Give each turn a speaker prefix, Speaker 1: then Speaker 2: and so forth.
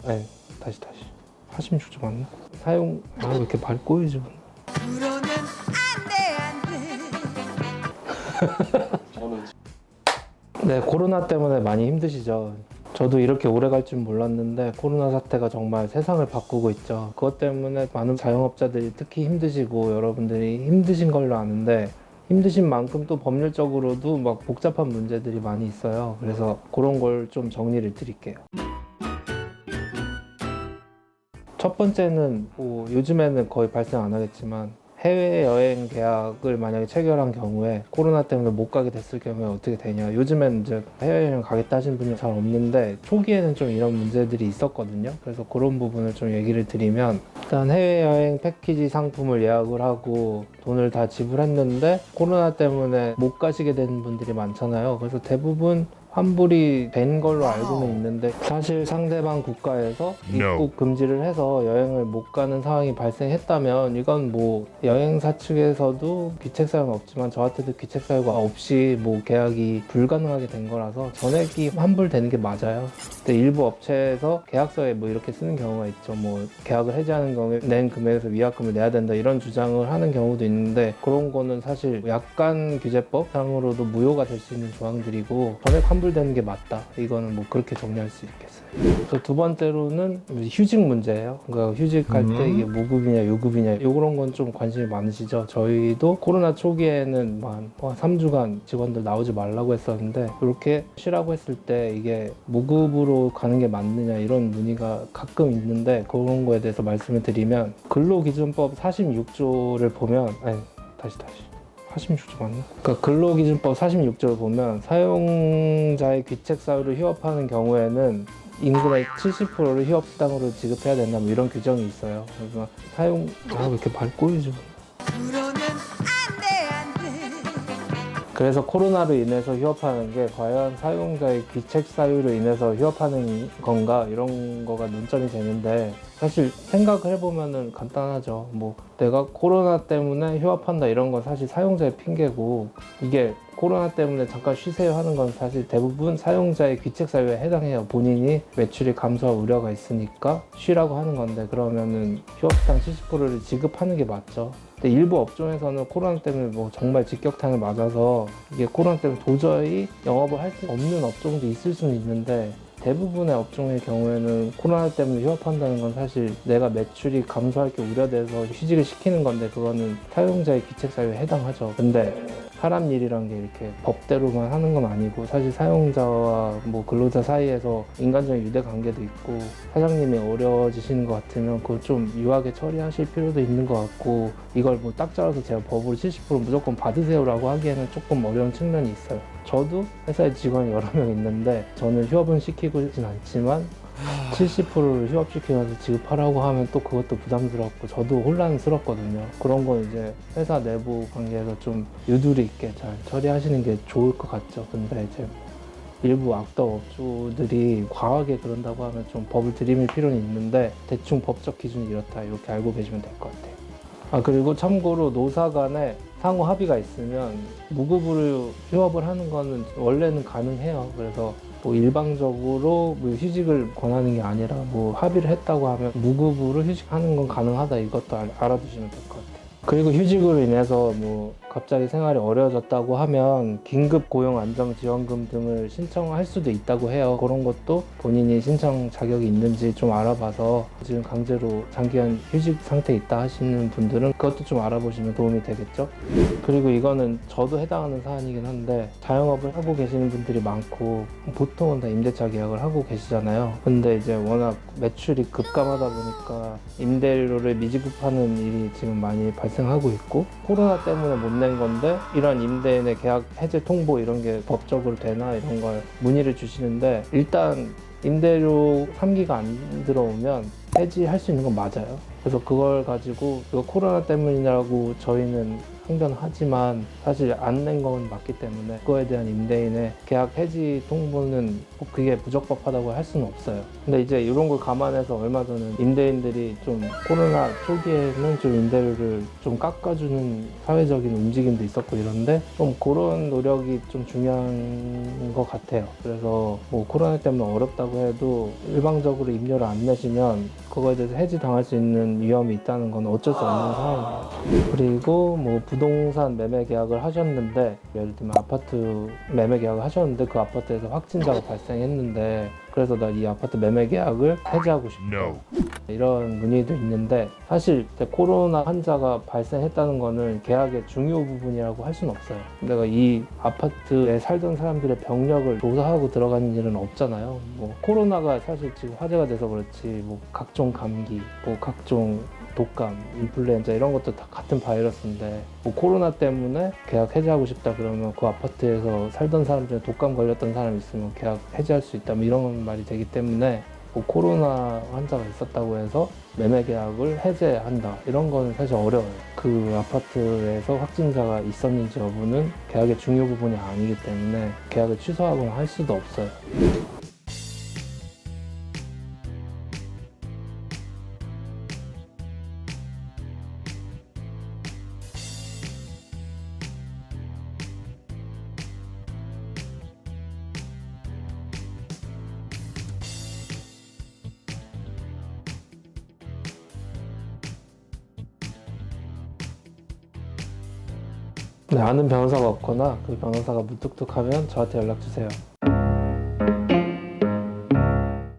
Speaker 1: 네, 다시 46주 맞나? 사용 왜 이렇게 발 꼬이지?
Speaker 2: 그러면
Speaker 3: 저는
Speaker 1: 네, 코로나 때문에 많이 힘드시죠. 저도 이렇게 오래 갈 줄 몰랐는데 코로나 사태가 정말 세상을 바꾸고 있죠. 그것 때문에 많은 자영업자들이 특히 힘드시고 여러분들이 힘드신 걸로 아는데 힘드신 만큼 또 법률적으로도 막 복잡한 문제들이 많이 있어요. 그래서 그런 걸 좀 정리를 드릴게요. 첫 번째는 뭐 요즘에는 거의 발생 안 하겠지만 해외여행 계약을 만약에 체결한 경우에 코로나 때문에 못 가게 됐을 경우에 어떻게 되냐. 요즘에는 이제 해외여행 가겠다 하시는 분이 잘 없는데 초기에는 좀 이런 문제들이 있었거든요. 그래서 그런 부분을 좀 얘기를 드리면 일단 해외여행 패키지 상품을 예약을 하고 돈을 다 지불했는데 코로나 때문에 못 가시게 된 분들이 많잖아요. 그래서 대부분 환불이 된 걸로 알고는 있는데 사실 상대방 국가에서 입국 금지를 해서 여행을 못 가는 상황이 발생했다면 이건 뭐 여행사 측에서도 귀책 사유는 없지만 저한테도 귀책 사유가 없이 뭐 계약이 불가능하게 된 거라서 전액이 환불되는 게 맞아요. 근데 일부 업체에서 계약서에 뭐 이렇게 쓰는 경우가 있죠. 뭐 계약을 해지하는 경우에 낸 금액에서 위약금을 내야 된다 이런 주장을 하는 경우도 있는데 그런 거는 사실 약관 규제법 상으로도 무효가 될 수 있는 조항들이고 전액 환불되는 게 맞다. 이거는 뭐 그렇게 정리할 수 있겠어요. 또 두 번째로는 휴직 문제예요. 그러니까 휴직할 때 이게 무급이냐 유급이냐 이런 건 좀 관심이 많으시죠. 저희도 코로나 초기에는 한 3주간 직원들 나오지 말라고 했었는데 이렇게 쉬라고 했을 때 이게 무급으로 가는 게 맞느냐 이런 문의가 가끔 있는데 그런 거에 대해서 말씀을 드리면 근로기준법 46조를 보면 다시 46조 맞나? 그러니까 근로기준법 46조를 보면 사용자의 귀책 사유를 휴업하는 경우에는 임금의 70%를 휴업수당으로 지급해야 된다 뭐 이런 규정이 있어요. 그래서 사용 왜 이렇게 발 꼬이지?
Speaker 2: 그러면 안돼
Speaker 1: 그래서 코로나로 인해서 휴업하는 게 과연 사용자의 귀책 사유로 인해서 휴업하는 건가 이런 거가 논점이 되는데 사실 생각을 해보면은 간단하죠. 뭐 내가 코로나 때문에 휴업한다 이런 건 사실 사용자의 핑계고 이게 코로나 때문에 잠깐 쉬세요 하는 건 사실 대부분 사용자의 귀책 사유에 해당해요. 본인이 매출이 감소할 우려가 있으니까 쉬라고 하는 건데 그러면은 휴업수당 70%를 지급하는 게 맞죠. 근데 일부 업종에서는 코로나 때문에 뭐 정말 직격탄을 맞아서 이게 코로나 때문에 도저히 영업을 할 수 없는 업종도 있을 수는 있는데 대부분의 업종의 경우에는 코로나 때문에 휴업한다는 건 사실 내가 매출이 감소할 게 우려돼서 휴직을 시키는 건데 그거는 사용자의 귀책 사유에 해당하죠. 근데 사람 일이란 게 이렇게 법대로만 하는 건 아니고 사실 사용자와 뭐 근로자 사이에서 인간적인 유대 관계도 있고 사장님이 어려워지시는 것 같으면 그걸 좀 유하게 처리하실 필요도 있는 것 같고 이걸 뭐 딱 잘라서 제가 법으로 70% 무조건 받으세요라고 하기에는 조금 어려운 측면이 있어요. 저도 회사에 직원이 여러 명 있는데 저는 휴업은 시키고는 않지만 70%를 휴업시키면서 지급하라고 하면 또 그것도 부담스럽고 저도 혼란스럽거든요. 그런 건 이제 회사 내부 관계에서 좀 유두리 있게 잘 처리하시는 게 좋을 것 같죠. 근데 이제 일부 악덕 업주들이 과하게 그런다고 하면 좀 법을 들이밀 필요는 있는데 대충 법적 기준이 이렇다 이렇게 알고 계시면 될 것 같아요. 그리고 참고로 노사 간에 상호 합의가 있으면 무급으로 휴업을 하는 거는 원래는 가능해요. 그래서 뭐 일방적으로 뭐 휴직을 권하는 게 아니라 뭐 합의를 했다고 하면 무급으로 휴직하는 건 가능하다 이것도 알아두시면 될 것 같아요. 그리고 휴직으로 인해서 뭐 갑자기 생활이 어려워졌다고 하면 긴급 고용 안정 지원금 등을 신청할 수도 있다고 해요. 그런 것도 본인이 신청 자격이 있는지 좀 알아봐서 지금 강제로 장기간 휴직 상태에 있다 하시는 분들은 그것도 좀 알아보시면 도움이 되겠죠. 그리고 이거는 저도 해당하는 사안이긴 한데 자영업을 하고 계시는 분들이 많고 보통은 다 임대차 계약을 하고 계시잖아요. 근데 이제 워낙 매출이 급감하다 보니까 임대료를 미지급하는 일이 지금 많이 발생하고 있고 코로나 때문에 못 낸 건데 이런 임대인의 계약 해제 통보 이런 게 법적으로 되나 이런 걸 문의를 주시는데 일단 임대료 3기가 안 들어오면 해지할 수 있는 건 맞아요. 그래서 그걸 가지고 이거 코로나 때문이라고 저희는 항변하지만 사실 안 낸 건 맞기 때문에 그거에 대한 임대인의 계약 해지 통보는 꼭 그게 부적법하다고 할 수는 없어요. 근데 이제 이런 걸 감안해서 얼마 전에 임대인들이 좀 코로나 초기에는 좀 임대료를 좀 깎아주는 사회적인 움직임도 있었고 이런데 좀 그런 노력이 좀 중요한 것 같아요. 그래서 뭐 코로나 때문에 어렵다고 해도 일방적으로 임료를 안 내시면 그거에 대해서 해지 당할 수 있는 위험이 있다는 건 어쩔 수 없는 상황이에요. 그리고 뭐 부동산 매매 계약을 하셨는데 예를 들면 아파트 매매 계약을 하셨는데 그 아파트에서 확진자가 발생했는데 그래서 나 이 아파트 매매 계약을 해지하고 싶다. 이런 문의도 있는데 사실 이제 코로나 환자가 발생했다는 거는 계약의 중요 부분이라고 할 수는 없어요. 내가 이 아파트에 살던 사람들의 병력을 조사하고 들어가는 일은 없잖아요. 뭐 코로나가 사실 지금 화제가 돼서 그렇지 뭐 각종 감기, 뭐 각종 독감, 인플루엔자 이런 것도 다 같은 바이러스인데 뭐 코로나 때문에 계약 해지하고 싶다 그러면 그 아파트에서 살던 사람 중에 독감 걸렸던 사람이 있으면 계약 해지할 수 있다 뭐 이런 말이 되기 때문에 뭐 코로나 환자가 있었다고 해서 매매 계약을 해제한다 이런 거는 사실 어려워요. 그 아파트에서 확진자가 있었는지 여부는 계약의 중요 부분이 아니기 때문에 계약을 취소하거나 할 수도 없어요. 네, 아는 변호사가 없거나 그 변호사가 무뚝뚝하면 저한테 연락 주세요.